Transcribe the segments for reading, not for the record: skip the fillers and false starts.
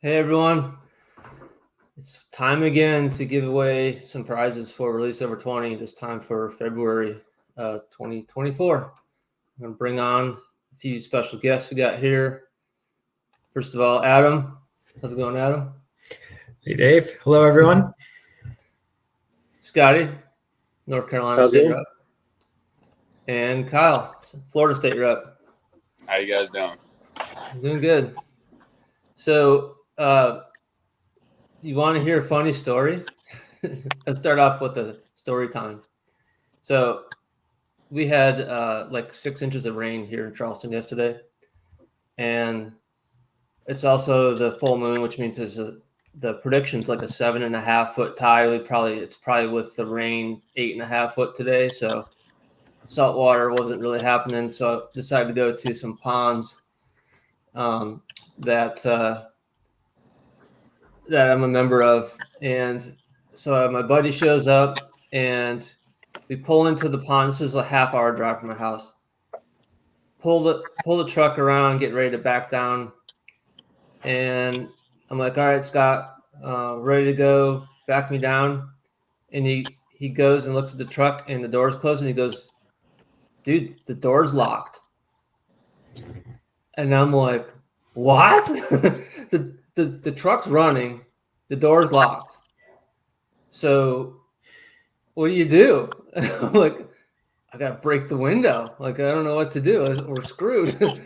Hey everyone, it's time again to give away some prizes for Release Over 20, this time for February 2024. I'm going to bring on a few special guests we got here. First of all, Adam. How's it going, Adam? Hey, Dave. Hello, everyone. Scotty, North Carolina State rep. And Kyle, Florida State rep. How you guys doing? Doing good. So, you want to hear a funny story? Let's start off with a story time. So we had like 6 inches of rain here in Charleston yesterday. And it's also the full moon, which means the prediction's like a 7.5 foot tide. It's probably with the rain 8.5 foot today. So salt water wasn't really happening. So I decided to go to some ponds that I'm a member of. And so my buddy shows up and we pull into the pond. This is a half-hour drive from my house. Pull the truck around, get ready to back down. And I'm like, all right, Scott, ready to go, back me down. And he goes and looks at the truck and the door's closed and he goes, dude, the door's locked. And I'm like, what? The truck's running, the door's locked. So what do? I'm like, I got to break the window. Like, I don't know what to do. We're screwed.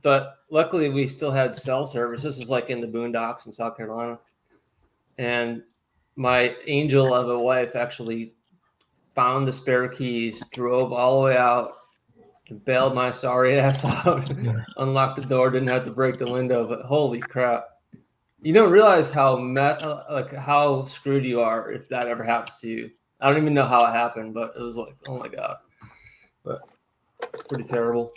But luckily we still had cell service. This is like in the boondocks in South Carolina. And my angel of a wife actually found the spare keys, drove all the way out, bailed my sorry ass out, unlocked the door, didn't have to break the window. But holy crap. You don't realize how screwed you are if that ever happens to you. I don't even know how it happened, but it was like, oh my God. But it's pretty terrible.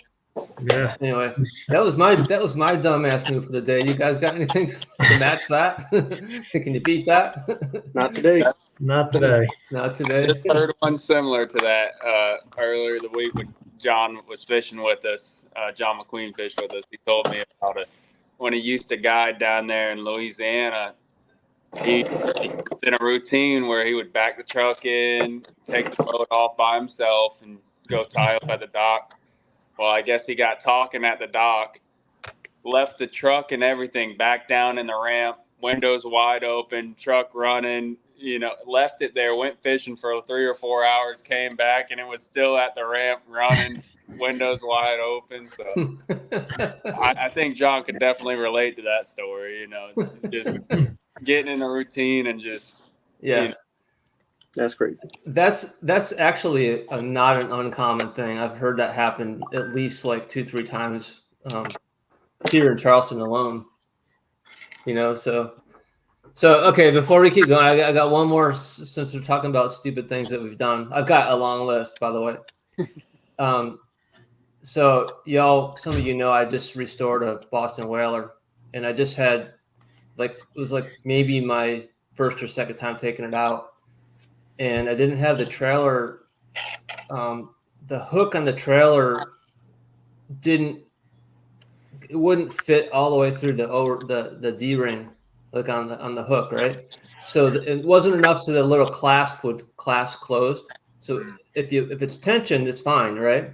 Yeah. Anyway, that was my dumbass move for the day. You guys got anything to match that? Can you beat that? Not today. Not today. Not today. Just heard one similar to that earlier the week when John was fishing with us. John McQueen fished with us. He told me about it. When he used to guide down there in Louisiana, he did a routine where he would back the truck in, take the boat off by himself, and go tie up at the dock. Well, I guess he got talking at the dock, left the truck and everything back down in the ramp, windows wide open, truck running, left it there, went fishing for 3 or 4 hours, came back, and it was still at the ramp running, windows wide open. So I think John could definitely relate to that story, just getting in a routine and just, yeah. That's crazy. That's actually not an uncommon thing. I've heard that happen at least like 2-3 times here in Charleston alone. So okay. Before we keep going, I got one more. Since we're talking about stupid things that we've done, I've got a long list, by the way. So some of you know, I just restored a Boston Whaler, and I just had it was maybe my first or second time taking it out. And I didn't have the trailer. The hook on the trailer wouldn't fit all the way through the D-ring, like on the hook, right? So it wasn't enough so the little clasp would clasp closed. So if it's tensioned, it's fine, right?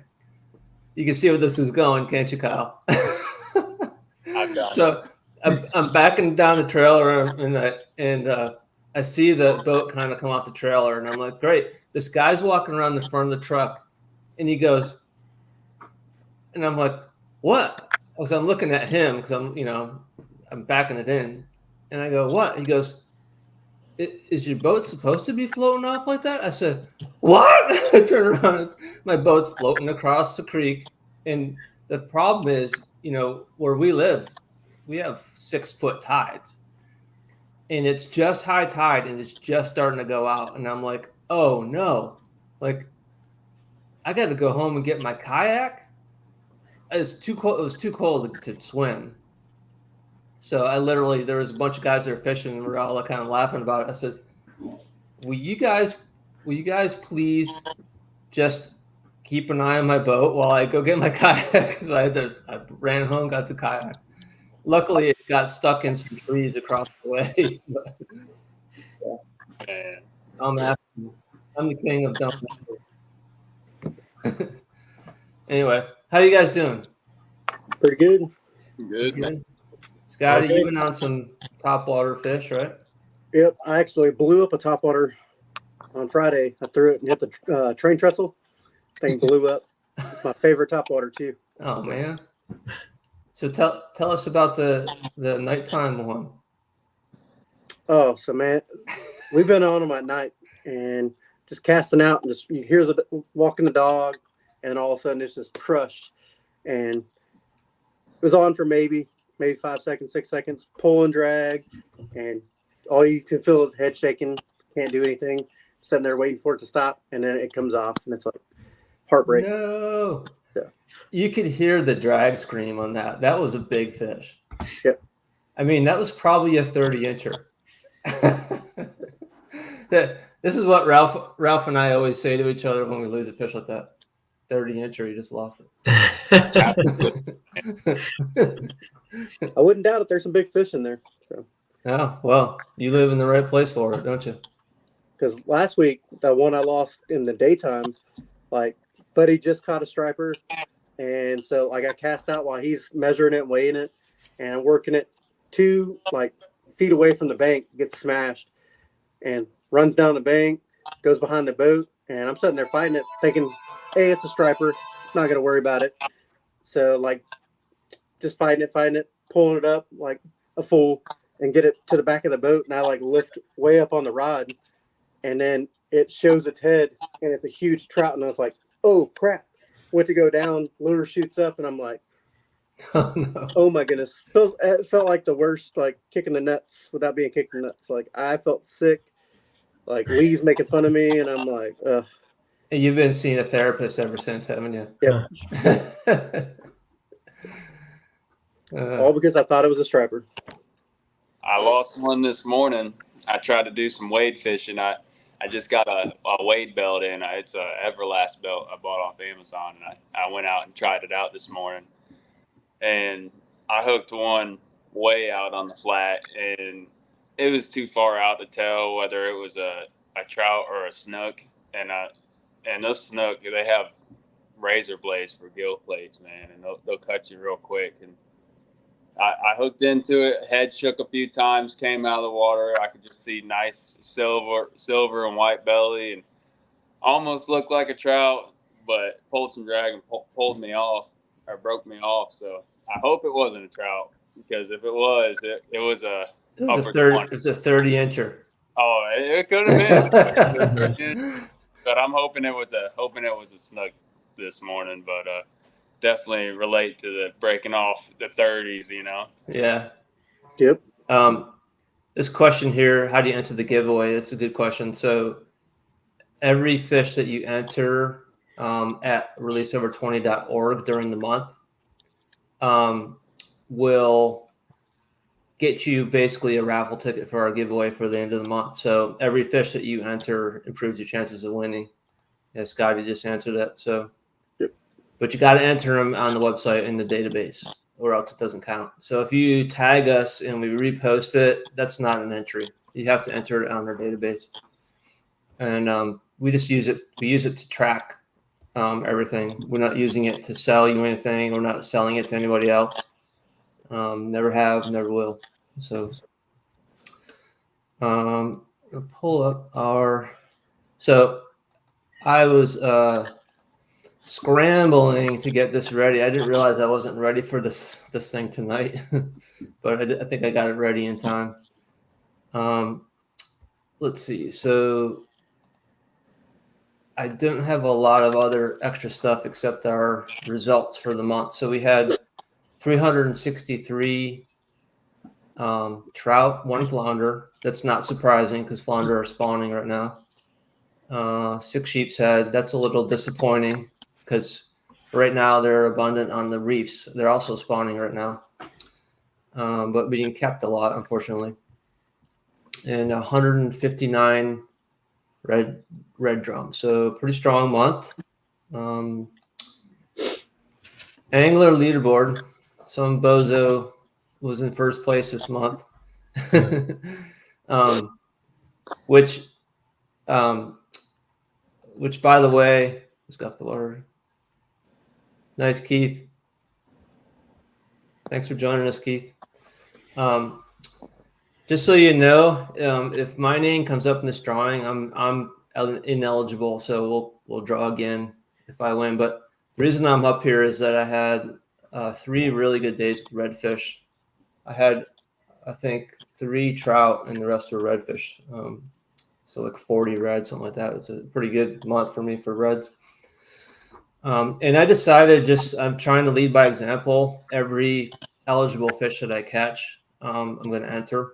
You can see where this is going, can't you, Kyle? So I'm backing down the trailer and I see the boat kind of come off the trailer, and I'm like, great. This guy's walking around the front of the truck, and he goes, and I'm like, what? Because I'm looking at him because I'm backing it in, and I go, what? He goes, is your boat supposed to be floating off like that? I said, what? I turn around, my boat's floating across the creek, and the problem is, where we live, we have 6-foot tides. And it's just high tide, and it's just starting to go out. And I'm like, oh, no. Like, I got to go home and get my kayak. It's too cold. It was too cold to swim. So there was a bunch of guys that were fishing, and we're all kind of laughing about it. I said, will you guys please just keep an eye on my boat while I go get my kayak? Because I ran home, got the kayak. Luckily, it got stuck in some trees across the way. Man. I'm the king of dumb numbers. Anyway, how you guys doing? Pretty good. Good. Good. Scotty, Okay. you've been on some topwater fish, right? Yep. I actually blew up a topwater on Friday. I threw it and hit the train trestle. Thing blew up. It's my favorite topwater too. Oh man. So tell us about the nighttime one. Oh, so man, we've been on them at night and just casting out, and just you hear the walking the dog, and all of a sudden it's just crushed, and it was on for maybe 5 seconds, 6 seconds, pull and drag, and all you can feel is head shaking, can't do anything, sitting there waiting for it to stop, and then it comes off, and it's like heartbreak. No. Yeah. You could hear the drag scream on that. That was a big fish. Yep. I mean, that was probably a 30-incher. This is what Ralph and I always say to each other when we lose a fish like that. 30-incher, you just lost it. I wouldn't doubt it. There's some big fish in there. So, Oh, well, you live in the right place for it, don't you? because last week the one I lost in the daytime, like Buddy just caught a striper, and so like I cast out while he's measuring it and weighing it, and I'm working it 2 feet away from the bank, gets smashed, and runs down the bank, goes behind the boat, and I'm sitting there fighting it, thinking, hey, it's a striper, not gonna worry about it. So like just fighting it, pulling it up like a fool, and get it to the back of the boat, and I like lift way up on the rod, and then it shows its head, and it's a huge trout, and I was like, oh crap. Went to go down, lure shoots up, and I'm like, Oh, no. oh my goodness. It felt like the worst, like kicking the nuts without being kicked in the nuts. Like I felt sick. Like Lee's making fun of me, and I'm like, ugh. And you've been seeing a therapist ever since, haven't you? Yep. All because I thought it was a striper. I lost one this morning. I tried to do some wade fishing. I just got a wade belt in. It's a Everlast belt I bought off Amazon, and I went out and tried it out this morning. And I hooked one way out on the flat, and it was too far out to tell whether it was a trout or a snook. And those snook, they have razor blades for gill plates, man, and they'll cut you real quick. And I hooked into it, head shook a few times, came out of the water. I could just see nice silver and white belly, and almost looked like a trout, but pulled some drag and pulled me off, or broke me off. So I hope it wasn't a trout, because if it was, it was a It was a 30-incher. Oh, it could have been. But I'm hoping it was a snook this morning. But definitely relate to the breaking off the 30s, you know. Yeah. Yep. This question here, how do you enter the giveaway? That's a good question. So every fish that you enter at releaseover20.org during the month will get you basically a raffle ticket for our giveaway for the end of the month. So every fish that you enter improves your chances of winning. Yeah, Scotty just answered that. So, yep. But you got to enter them on the website in the database, or else it doesn't count. So if you tag us and we repost it, that's not an entry. You have to enter it on our database. And we just use it. We use it to track everything. We're not using it to sell you anything. We're not selling it to anybody else. Never have, never will. So I'll pull up our. So I was scrambling to get this ready. I didn't realize I wasn't ready for this thing tonight, but I think I got it ready in time. Let's see. So I didn't have a lot of other extra stuff except our results for the month. So we had 363 trout, 1 flounder. That's not surprising because flounder are spawning right now. 6 sheep's head. That's a little disappointing because right now they're abundant on the reefs. They're also spawning right now, but being kept a lot, unfortunately. And 159 red drum. So pretty strong month. Angler leaderboard. Some bozo was in first place this month, which by the way, just got off the water. Nice, Keith. Thanks for joining us, Keith. Just so you know, if my name comes up in this drawing, I'm ineligible, so we'll draw again if I win. But the reason I'm up here is that I had 3 really good days with redfish. I had, I think, 3 trout, and the rest were redfish. So like 40 reds, something like that. It's a pretty good month for me for reds. And I decided I'm trying to lead by example. Every eligible fish that I catch, I'm going to enter.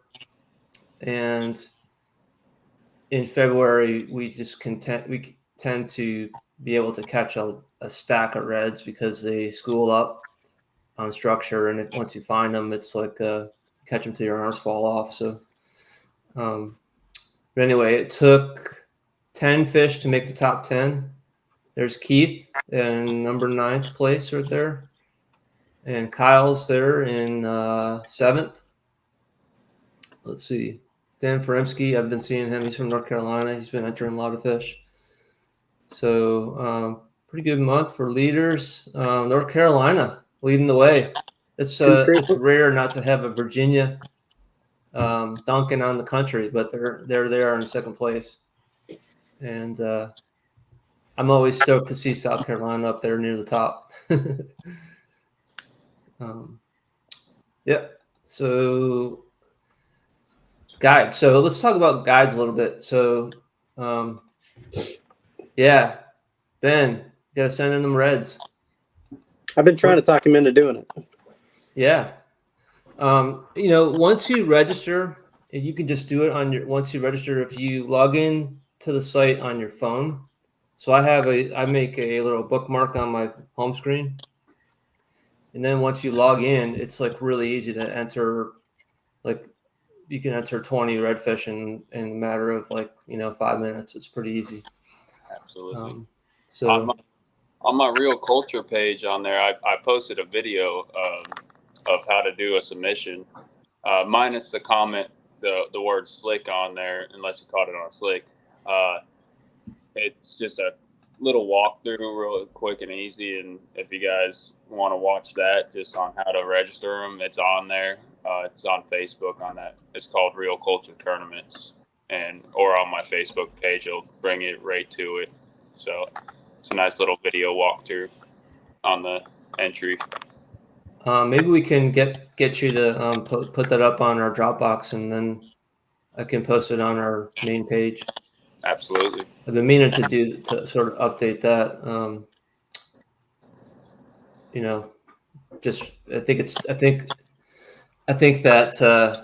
And in February, we tend to be able to catch a stack of reds because they school up on structure. And once you find them, it's like catch them till your arms fall off. So, but anyway, it took 10 fish to make the top 10. There's Keith in number 9th place right there. And Kyle's there in 7th. Let's see. Dan Feremsky, I've been seeing him. He's from North Carolina. He's been entering a lot of fish. So pretty good month for leaders. North Carolina leading the way. It's rare not to have a Virginia dunking on the country, but they're there in 2nd place. And I'm always stoked to see South Carolina up there near the top. So guides. So let's talk about guides a little bit. So Ben, you gotta send in them reds. I've been trying to talk him into doing it. Yeah. Once you register, and you can just do it once you register, if you log in to the site on your phone. So I make a little bookmark on my home screen. And then once you log in, it's like really easy to enter. Like you can enter 20 redfish in a matter of 5 minutes. It's pretty easy. Absolutely. So on my Real Culture page on there, I posted a video of how to do a submission, minus the comment, the word slick on there, unless you caught it on slick. It's just a little walkthrough, real quick and easy. And if you guys want to watch that, just on how to register them, it's on there. It's on Facebook on that. It's called Real Culture Tournaments, or on my Facebook page, it'll bring it right to it. So it's a nice little video walkthrough on the entry. Maybe we can get you to put that up on our Dropbox, and then I can post it on our main page. Absolutely. I've been meaning to sort of update that. I think that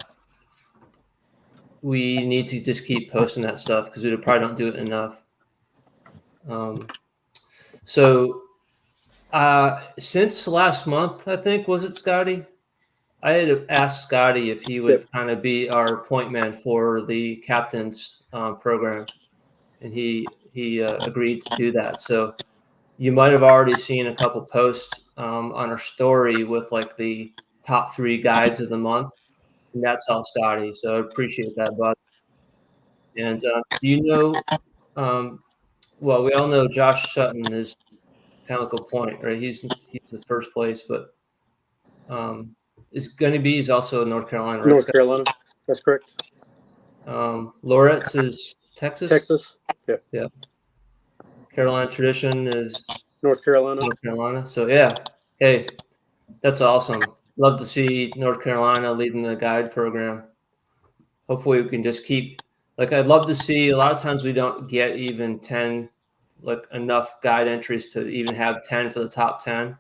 we need to just keep posting that stuff because we probably don't do it enough. Since last month, I think, was it Scotty? I had asked Scotty if he would kind of be our point man for the captain's program, and he agreed to do that. So you might have already seen a couple posts on our story with like the top 3 guides of the month, and that's all Scotty. So I appreciate that, bud. And well, we all know Josh Sutton is Pinnacle Point, right? He's the first place, but he's also North Carolina, right? North Carolina, that's correct. Loretz is Texas. Yeah. Carolina Tradition is North Carolina. So yeah, hey, that's awesome. Love to see North Carolina leading the guide program. Hopefully we can just keep. I'd love to see. A lot of times we don't get even 10, enough guide entries to even have 10 for the top 10.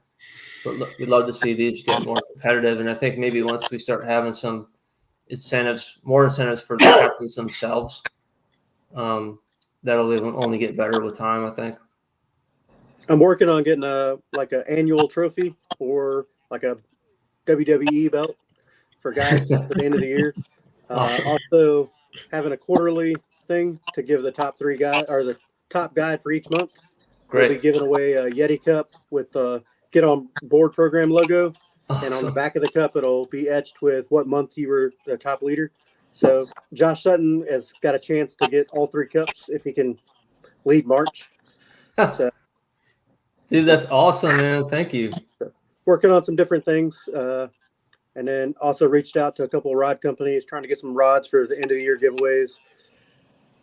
But we'd love to see these get more competitive. And I think maybe once we start having some more incentives for the captains themselves, that'll only get better with time, I think. I'm working on getting an annual trophy or like a WWE belt for guys at the end of the year. Also having a quarterly thing to give the top 3 guy or the top guide for each month. Great. We'll be giving away a Yeti Cup with Get On Board program logo and on the Awesome. back of the cup, it'll be etched with what month you were the top leader. So Josh Sutton has got a chance to get all 3 cups if he can lead March. So Dude, that's awesome, man. Thank you. working on some different things. And then also reached out to a couple of rod companies trying to get some rods for the end of the year giveaways.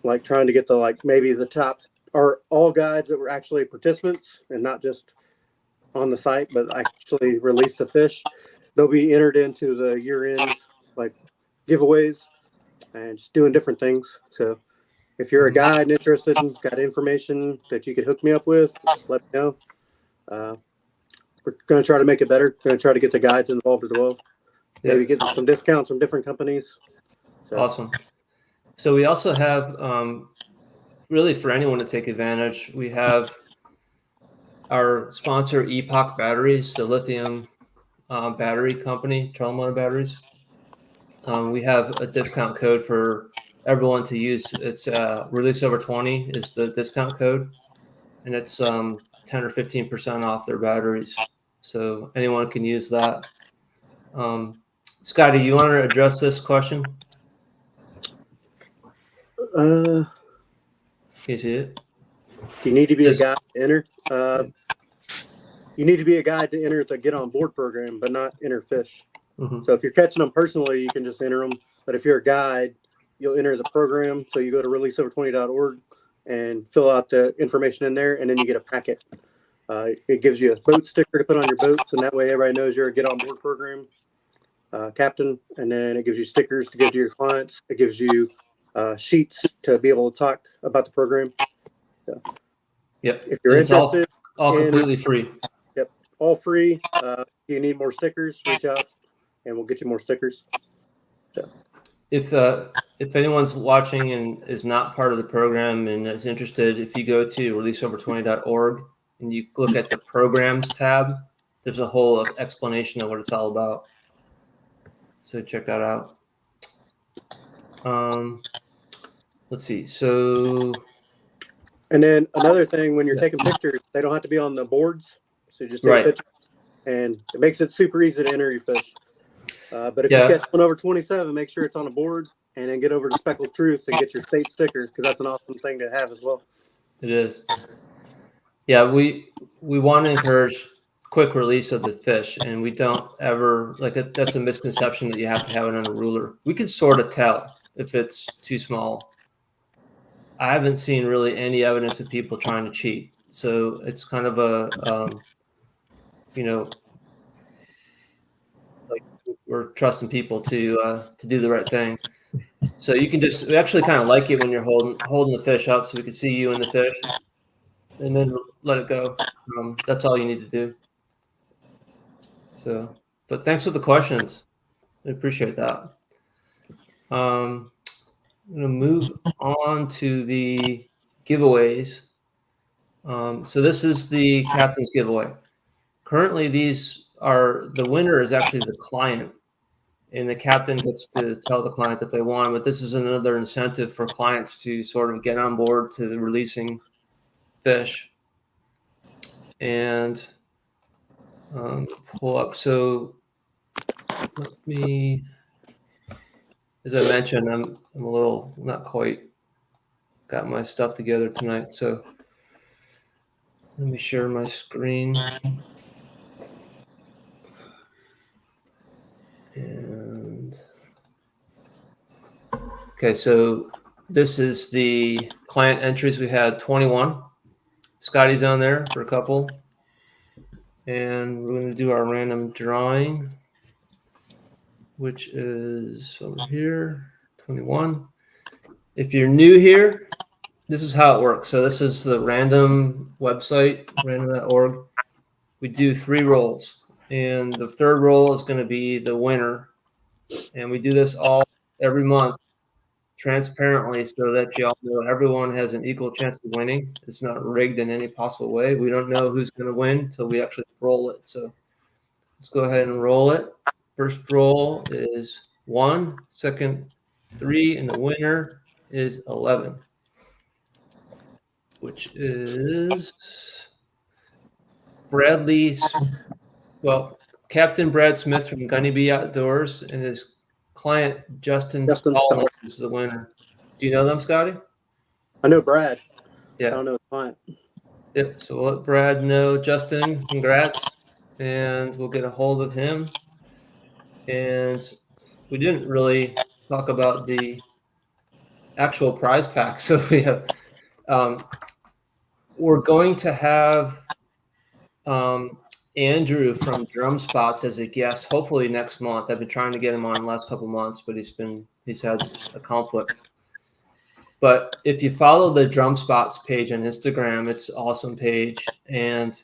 Like trying to get maybe the top or all guides that were actually participants and not just on the site, but actually released the fish. They'll be entered into the year-end giveaways and just doing different things. So if you're a guide and interested and got information that you could hook me up with, let me know. We're going to try to make it better. Going to try to get the guides involved as well. Maybe get some discounts from different companies. So. Awesome. So we also have, really for anyone to take advantage, we have our sponsor Epoch Batteries, the lithium battery company, trolling motor batteries. We have a discount code for everyone to use. It's Release Over 20 is the discount code, and it's 10 or 15% off their batteries. So anyone can use that. Scotty, you want to address this question? Can you see it? You need to be a guide to enter. You need to be a guide to enter the Get On Board program, but not enter fish. Mm-hmm. So if you're catching them personally, you can just enter them. But if you're a guide, you'll enter the program. So you go to releaseover20.org and fill out the information in there, and then you get a packet. It gives you a boat sticker to put on your boats, and that way everybody knows you're a Get On Board program captain. And then it gives you stickers to give to your clients. It gives you sheets to be able to talk about the program. So, yep. If you're interested, all completely free. Yep, all free. If you need more stickers, reach out, and we'll get you more stickers. So. If anyone's watching and is not part of the program and is interested, if you go to releaseover20.org and you look at the programs tab, there's a whole explanation of what it's all about. So check that out. Let's see. So, and then another thing, when you're taking pictures, they don't have to be on the boards. So just take a picture, and it makes it super easy to enter your fish. But if you catch one over 27, make sure it's on a board, and then get over to Speckled Truth and get your state sticker, because that's an awesome thing to have as well. It is. Yeah, we want to encourage quick release of the fish, and we don't ever that's a misconception that you have to have it on a ruler. We can sort of tell if it's too small. I haven't seen really any evidence of people trying to cheat, so it's kind of a we're trusting people to do the right thing. So you can we actually kind of like it when you're holding the fish up, so we can see you in the fish, and then let it go. That's all you need to do. So, but thanks for the questions. I appreciate that. I'm going to move on to the giveaways. So this is the captain's giveaway. Currently, the winner is actually the client, and the captain gets to tell the client that they won. But this is another incentive for clients to sort of get on board to the releasing fish. And pull up. So let me, as I mentioned, I'm a little not quite got my stuff together tonight. So let me share my screen. And okay, so this is the client entries. We had 21. Scotty's on there for a couple. And we're going to do our random drawing, which is over here, 21. If you're new here, this is how it works. So this is the random website, random.org. We do 3 rolls, and the third roll is going to be the winner. And we do this every month transparently so that you all know everyone has an equal chance of winning. It's not rigged in any possible way. We don't know who's going to win until we actually roll it. So let's go ahead and roll it. First roll is 1, second 3, and the winner is 11, which is Bradley. Well, Captain Brad Smith from Gunny Bee Outdoors and his client Justin Justin Stallman Stallman. is the winner. Do you know them, Scotty? I know Brad. I Yeah. don't know the client. Yep. So we'll let Brad know. Justin, congrats. And we'll get a hold of him. And we didn't really talk about the actual prize pack. So we have, we're going to have Andrew from Drum Spots as a guest, hopefully next month. I've been trying to get him on the last couple months, but he's had a conflict. But if you follow the Drum Spots page on Instagram, it's an awesome page. And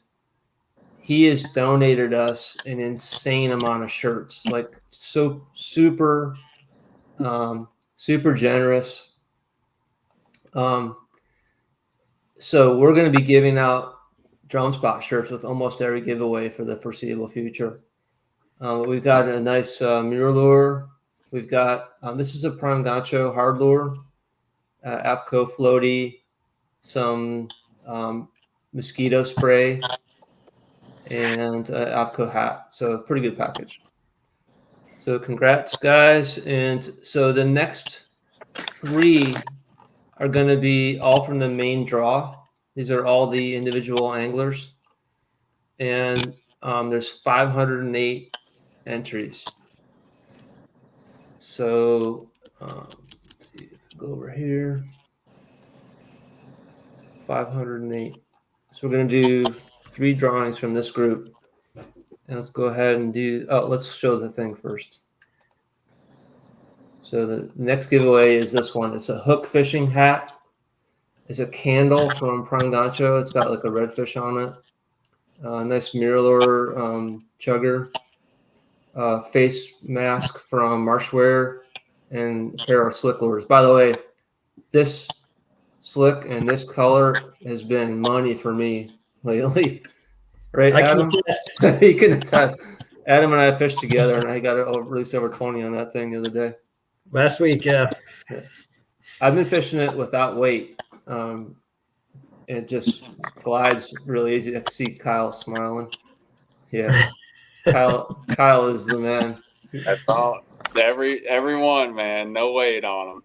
he has donated us an insane amount of shirts, like so super generous. So we're going to be giving out Drum Spot shirts with almost every giveaway for the foreseeable future. We've got a nice MirrOlure. We've got this is a Prime Gancho hard lure, AFCO floaty, some mosquito spray, and AFCO hat. So a pretty good package. So congrats, guys. And so the next 3 are going to be all from the main draw. These are all the individual anglers. And there's 508 entries. So let's see, go over here. 508. So we're going to do 3 drawings from this group. And let's go ahead and let's show the thing first. So the next giveaway is this one. It's a hook fishing hat. It's a candle from Prime Gancho. It's got like a redfish on it. Nice MirrOlure chugger. Face mask from Marshwear and a pair of slick lures. By the way, this slick and this color has been money for me lately. Right, Adam? He can attest. Adam and I fished together, and I got at least over 20 on that thing the other day. Last week, yeah. I've been fishing it without weight. It just glides really easy. I can see Kyle smiling. Yeah, Kyle is the man. That's all. Everyone, man. No weight on them.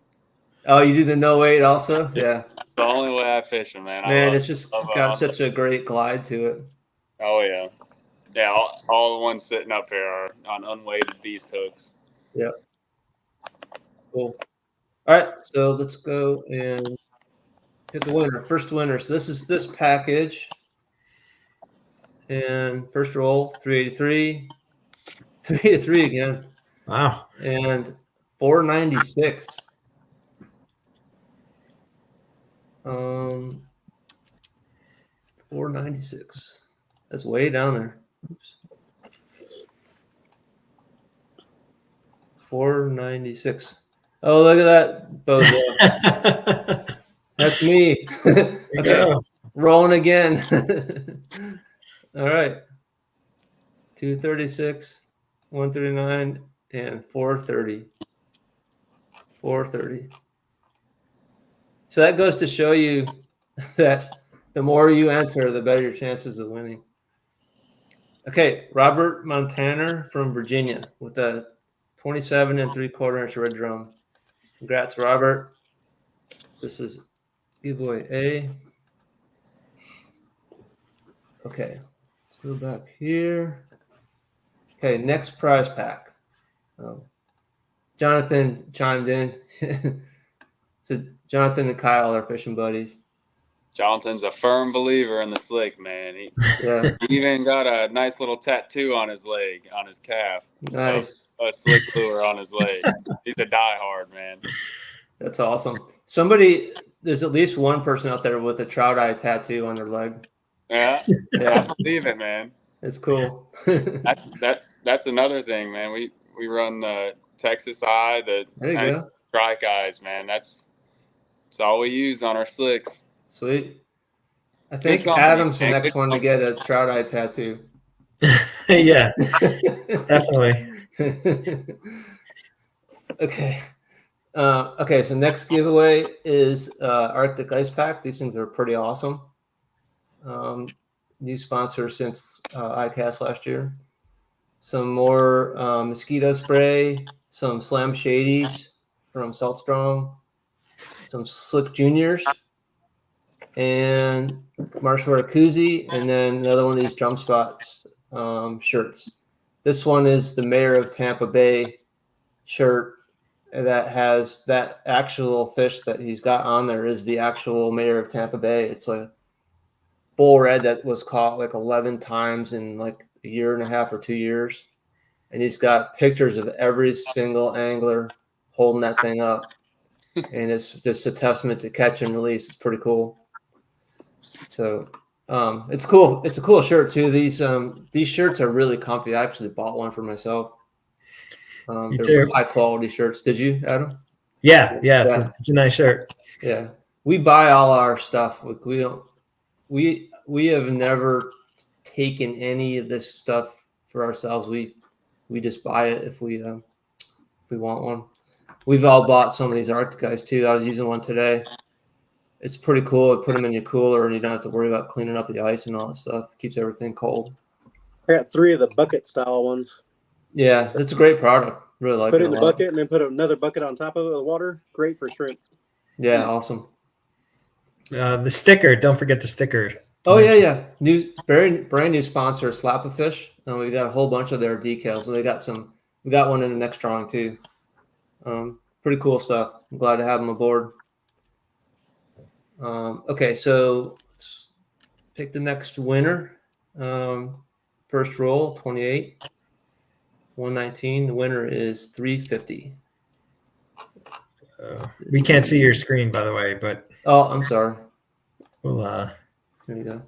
Oh, you do the no weight also? Yeah. It's the only way I fish them, man. Man, it's just got such a great glide to it. Oh yeah, yeah. All the ones sitting up here are on unweighted beast hooks. Yeah. Cool. All right, so let's go and pick a winner. First winner. So this is this package. And first roll, 383. 383 again. Wow. And 496. 496. That's way down there. Oops. 496. Oh, look at that, Bozo. That's me. Okay, rolling again. All right. 236, 139, and 430. 430. So that goes to show you that the more you enter, the better your chances of winning. Okay, Robert Montana from Virginia with a 27 3/4 inch red drum. Congrats, Robert. This is giveaway A. Okay, let's go back here. Okay, next prize pack. Jonathan chimed in. So Jonathan and Kyle are fishing buddies. Jonathan's a firm believer in the slick, man. He even got a nice little tattoo on his leg, on his calf. Nice. A slick lure on his leg. He's a diehard, man. That's awesome. There's at least one person out there with a trout eye tattoo on their leg. Yeah, I believe it, man. It's cool. That's another thing, man. We run the Texas Eye, the there you go. strike eyes, man. That's all we use on our slicks. Sweet. I think Adam's the next one to get a trout eye tattoo. Yeah, definitely. Okay. Okay, so next giveaway is Arctic Ice Pack. These things are pretty awesome. New sponsor since ICAST last year. some more mosquito spray, some Slam Shadies from Saltstrong, some Slick Juniors, and Marshall koozie, and then another one of these Drum Spots shirts. This one is the Mayor of Tampa Bay shirt that has that actual fish that he's got on there is the actual Mayor of Tampa Bay. It's a bull red that was caught like 11 times in like a year and a half or 2 years. And he's got pictures of every single angler holding that thing up. And it's just a testament to catch and release. It's pretty cool. So it's cool. It's a cool shirt too. These shirts are really comfy. I actually bought one for myself. They're high quality shirts. Did you, Adam? Yeah. It's a nice shirt. Yeah, we buy all our stuff. We have never taken any of this stuff for ourselves. We just buy it if we want one. We've all bought some of these Arctic guys too. I was using one today. It's pretty cool. Put them in your cooler, and you don't have to worry about cleaning up the ice and all that stuff. Keeps everything cold. I got 3 of the bucket style ones. Yeah, it's a great product. Really like it. Put it in the bucket and then put another bucket on top of it with water. Great for shrimp. Yeah, awesome. The sticker. Don't forget the sticker. Oh yeah. Brand new sponsor, Slap-A-Fish. And we got a whole bunch of their decals. So we got one in the next drawing too. Pretty cool stuff. I'm glad to have them aboard. Okay, so let's pick the next winner. First roll, 28, 119. The winner is 350. We can't see your screen, by the way, but oh, I'm sorry. Well, There you go.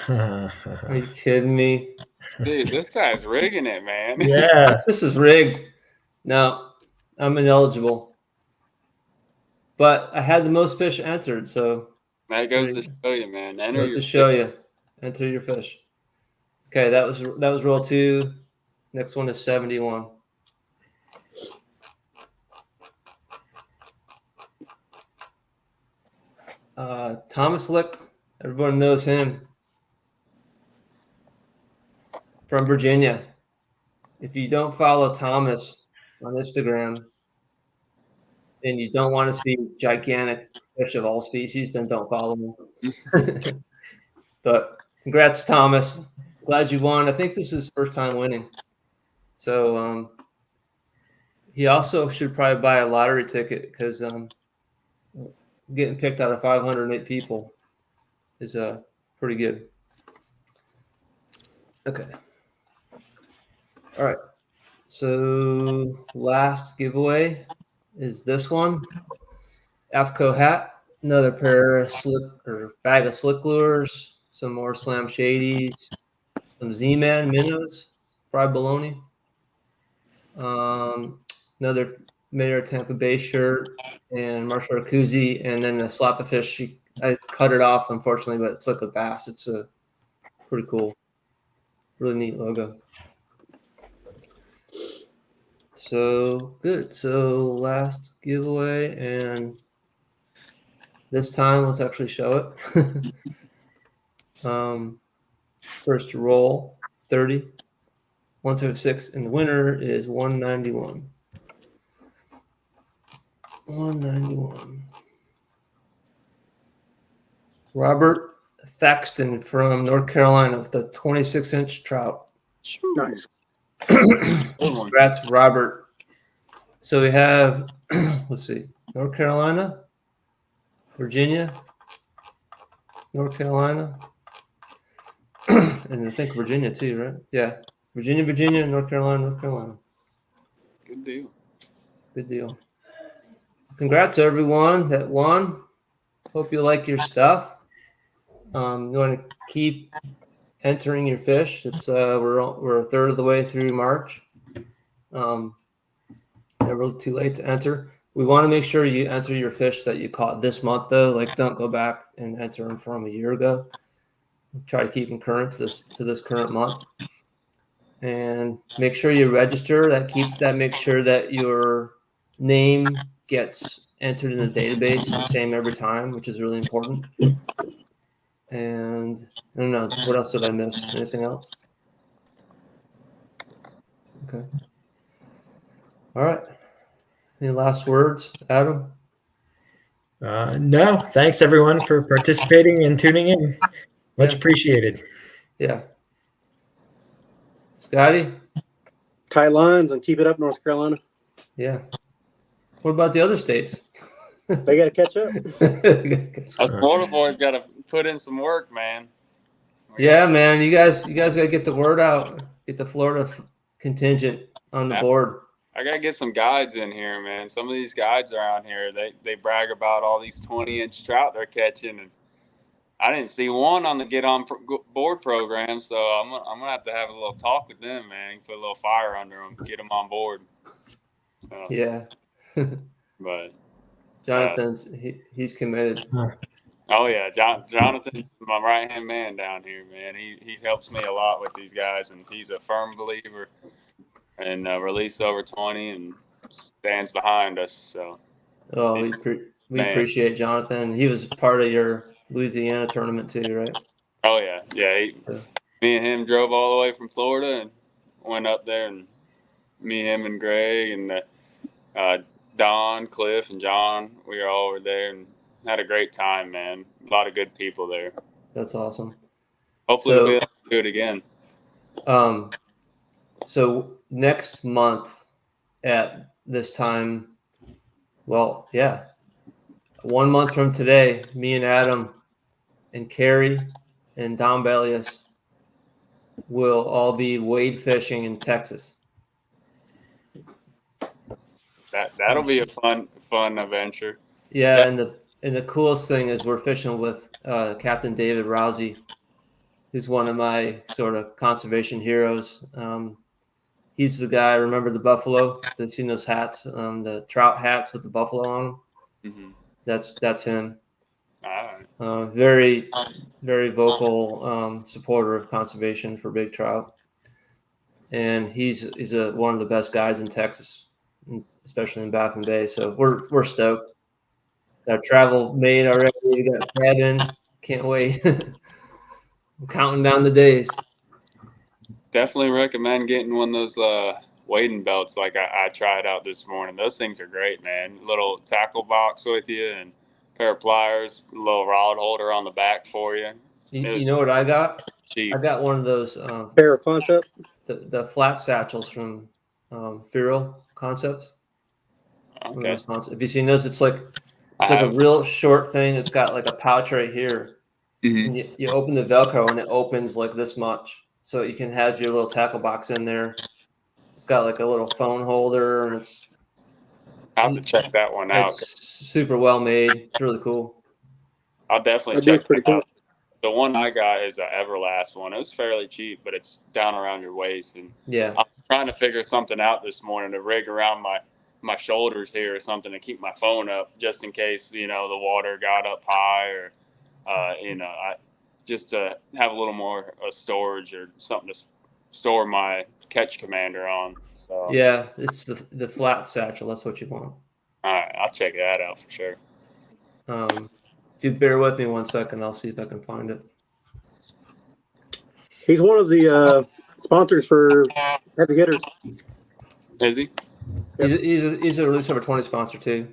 Are you kidding me? Dude, this guy's rigging it, man. yeah. This is rigged. No, I'm ineligible. But I had the most fish entered, so That goes to show you, man. Enter goes your to show you. Enter your fish. Okay, that was roll 2. Next one is 71. Thomas Lick, everyone knows him from Virginia. If you don't follow Thomas on Instagram and you don't want to see gigantic fish of all species, then don't follow him. But congrats, Thomas. Glad you won. I think this is his first time winning. So he also should probably buy a lottery ticket because getting picked out of 508 people is pretty good. Okay. All right. So last giveaway is this one. AFCO hat, another pair of bag of slick lures, some more Slam Shadies, some Z-Man minnows, fried bologna. Another Mayor Tampa Bay shirt and Marshall koozie, and then a Slap-A-Fish. I cut it off, unfortunately, but it's like a bass. It's a pretty cool, really neat logo. So good. So last giveaway, and this time let's actually show it. First roll 30, 176, and the winner is 191. 191. Robert Thaxton from North Carolina with a 26-inch trout. Nice. Congrats, Robert. So we have, let's see, North Carolina, Virginia, North Carolina, and I think Virginia too, right? Yeah, Virginia, North Carolina. Good deal. Good deal. Congrats, everyone that won. Hope you like your stuff. You want to keep entering your fish. It's we're a third of the way through March. Never too late to enter. We want to make sure you enter your fish that you caught this month, though. Like, don't go back and enter them from a year ago. Try to keep them current to this current month, and make sure you register. Make sure that your name gets entered in the database the same every time, which is really important. And I don't know, what else did I miss? Anything else? Okay. All right. Any last words, Adam? No, thanks everyone for participating and tuning in. Much Yeah. appreciated. Yeah. Scotty? Tight lines and keep it up, North Carolina. Yeah. What about the other states? They got to catch up. Us Florida boys got to put in some work, man. Yeah, man. You guys got to get the word out. Get the Florida contingent on the board. I got to get some guides in here, man. Some of these guides around here, they brag about all these 20-inch trout they're catching, and I didn't see one on the get on board program, so I'm gonna have to have a little talk with them, man. Put a little fire under them, get them on board. Yeah. But Jonathan's he's committed. Oh yeah, Jonathan's my right hand man down here, man. He helps me a lot with these guys, and he's a firm believer in release over 20 and stands behind us. So. Oh, we appreciate Jonathan. He was part of your Louisiana tournament too, right? Oh yeah. Me and him drove all the way from Florida and went up there, and me, him, and Greg and Don, Cliff, and John, we all over there and had a great time, man. A lot of good people there. That's awesome. Hopefully we'll be able to do it again. So next month at this time, well, yeah, 1 month from today, me and Adam and Carrie and Don Bellius will all be wade fishing in Texas. That'll be a fun adventure. Yeah, and the coolest thing is we're fishing with Captain David Rousey, who's one of my sort of conservation heroes. He's the guy. Remember the buffalo? They've seen those hats, the trout hats with the buffalo on them. Mm-hmm. That's him. All right. Very, very vocal supporter of conservation for big trout, and he's one of the best guides in Texas, especially in Baffin Bay. So we're stoked. Got travel made already. We got a cabin. Can't wait. I'm counting down the days. Definitely recommend getting one of those wading belts like I tried out this morning. Those things are great, man. Little tackle box with you and a pair of pliers, a little rod holder on the back for you. You know what I got? Cheap. I got one of those Pair of Concept. The flat satchels from Firo Concepts. Okay. Have you seen those? It's like a real short thing. It's got like a pouch right here. Mm-hmm. And you open the Velcro and it opens like this much. So you can have your little tackle box in there. It's got like a little phone holder, and I'll have to check that one out. It's super well made. It's really cool. I'll definitely check it out. The one I got is an Everlast one. It was fairly cheap, but it's down around your waist. And yeah, I'm trying to figure something out this morning to rig around my shoulders here or something to keep my phone up just in case, the water got up high or, just to have a little more storage or something to store my catch commander on. So yeah, it's the flat satchel. That's what you want. All right, I'll check that out for sure. If you bear with me 1 second, I'll see if I can find it. He's one of the sponsors for Heavy Hitters. Is he? Yep. He's a Release Over 20 sponsor too.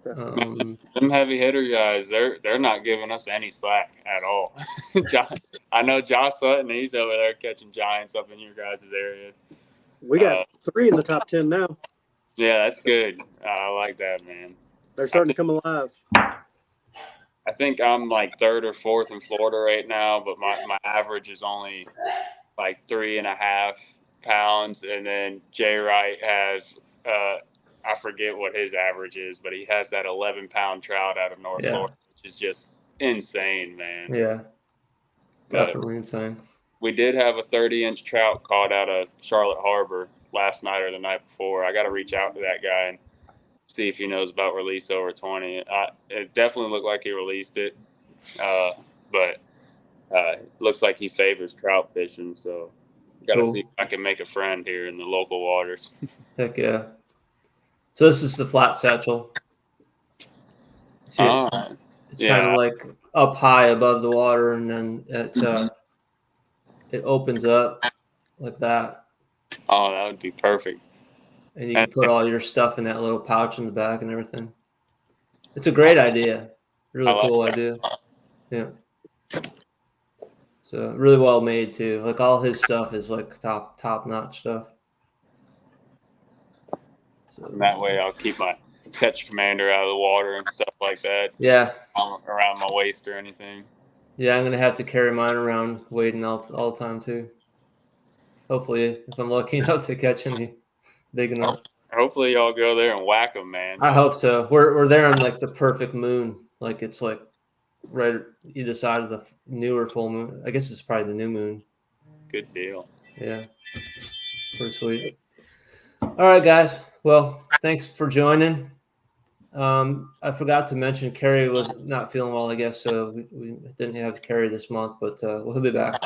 Them heavy hitter guys, they're not giving us any slack at all. I know Josh Sutton, he's over there catching giants up in your guys' area. We got 3 in the top 10 now. Yeah, that's good. I like that, man. They're starting to come alive. I think I'm like 3rd or 4th in Florida right now, but my average is only like 3.5 pounds. And then Jay Wright has I forget what his average is, but he has that 11-pound trout out of North Florida, which is just insane, man. Yeah, definitely insane. We did have a 30-inch trout caught out of Charlotte Harbor last night or the night before. I got to reach out to that guy and see if he knows about Release Over 20. It definitely looked like he released it, but looks like he favors trout fishing. So got to see if I can make a friend here in the local waters. Heck yeah. So this is the flat satchel. See it? It's kind of like up high above the water, and then it opens up like that, Oh, that would be perfect. and you can put all your stuff in that little pouch in the back and everything. It's a great idea. Really cool idea. Yeah. So really well made too. Like all his stuff is like top notch stuff. So And that way I'll keep my Catch Commander out of the water and stuff like that. Yeah. Around my waist or anything. Yeah, I'm gonna have to carry mine around wading all the time too. Hopefully, if I'm lucky enough to catch any big enough. Hopefully y'all go there and whack them, man. I hope so. We're there on like the perfect moon. Like it's like right either side of the newer full moon. I guess it's probably the new moon. Good deal. Yeah. Pretty sweet. All right, guys. Well, thanks for joining. I forgot to mention Kerry was not feeling well, I guess, so we didn't have Kerry this month, but we'll be back.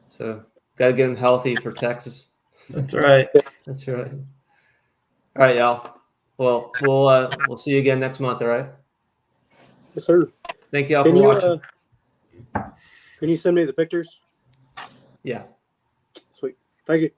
So got to get him healthy for Texas. That's right. That's right. All right, y'all. Well, we'll see you again next month. All right. Yes, sir. Thank y'all Can for you watching. can you send me the pictures? Yeah. Sweet. Thank you.